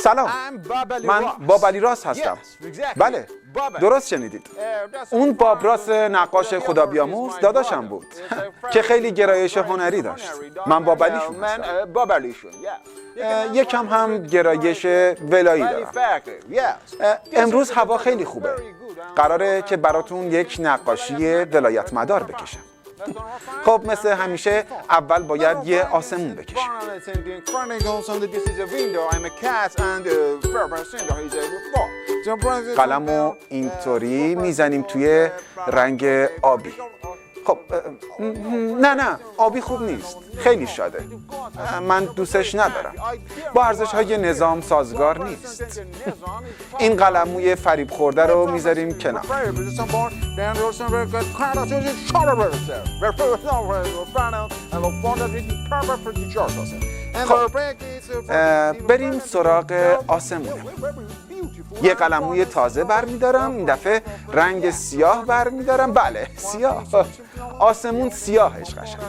سلام، من باب علی راس هستم. بله، درست شنیدید. اون باب راس نقاش خدا بیامرز داداشم بود که خیلی گرایش هنری داشت. من باب علیشون هستم. یکم هم گرایش ولایی دارم. امروز هوا خیلی خوبه. قراره که براتون یک نقاشی ولایت مدار بکشم. خب مثل همیشه اول باید یه آسمون بکشیم. قلمو اینطوری میزنیم توی رنگ آبی. خب نه آبی خوب نیست، خیلی شاده، من دوستش ندارم، با ارزش‌های نظام سازگار نیست. این قلموی فریب خورده رو میذاریم کنار. بریم سراغ آسمونه. یه قلموی تازه برمیدارم، این دفعه رنگ سیاه برمیدارم. بله سیاه، آسمون سیاهش قشنگه.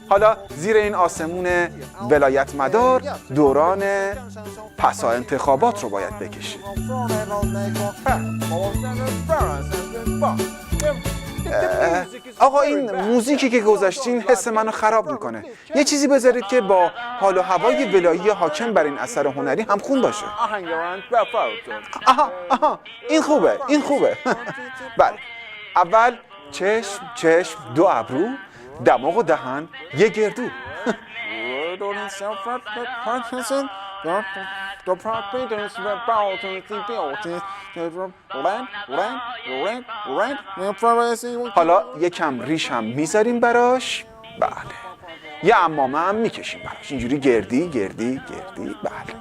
حالا زیر این آسمون ولایت مدار دوران پسا انتخابات رو باید بکشیم. آقا این موزیکی که گذاشتین حس منو خراب میکنه. یه چیزی بذارید که با حال و هوای ولایی حاکم بر این اثر هنری همخون باشه. آها این خوبه بله، اول چشم دو ابرو، دماغ و دهن یه گردو. حالا یکم ریش هم میذاریم براش. بله، یه عمامه هم میکشیم براش، اینجوری گردی. بله،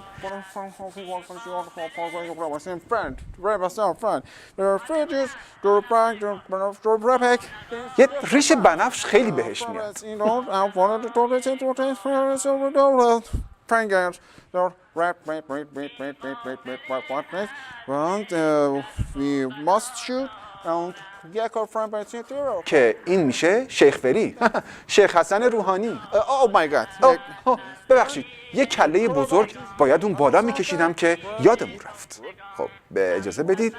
یه ریش بنفش خیلی بهش میاد. که این میشه شیخ فری، شیخ حسن روحانی. ببخشید، یه کله بزرگ باید اون بالا میکشیدم که یادمون رفت. خب به اجازه بدید.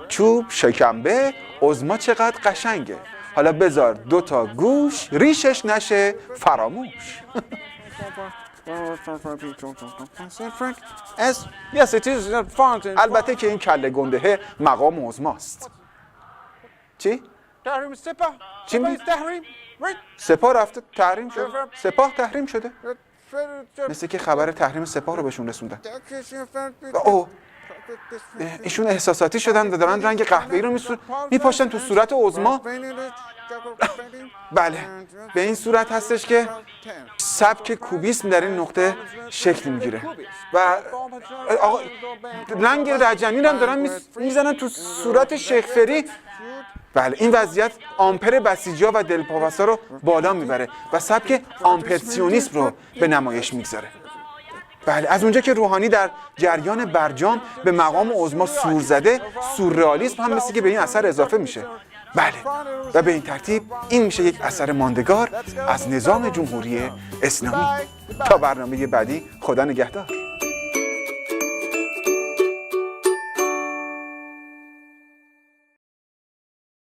چوب شکمبه عظما چقدر قشنگه. حالا بذار 2 تا گوش ریشش نشه فراموش. البته که این کله گندهه مقام عظماست. چی؟ چی میگی؟ سپاه رفته تحریم شد؟ سپاه تحریم شده؟ مثل که خبر تحریم سپاه رو بهشون رسوندن. ایشون احساساتی شدن و دارن رنگ قهوه‌ای رو میپاشن تو صورت عظما. بله، به این صورت هستش که سبک کوبیسم در این نقطه شکل میگیره و آقا رنگ رجنی رو هم دارن میزنن تو صورت شیخ فری. بله، این وضعیت آمپر بسیجی‌ها و دلپاوسا رو بالا میبره و سبک آمپرسیونیسم رو به نمایش میگذاره. بله، از اونجا که روحانی در جریان برجام به مقام عظما سور زده، سورئالیسم هم مثل که به این اثر اضافه میشه. بله، و به این ترتیب این میشه یک اثر ماندگار از نظام جمهوری اسلامی. تا برنامه بعدی، خدا نگهدار.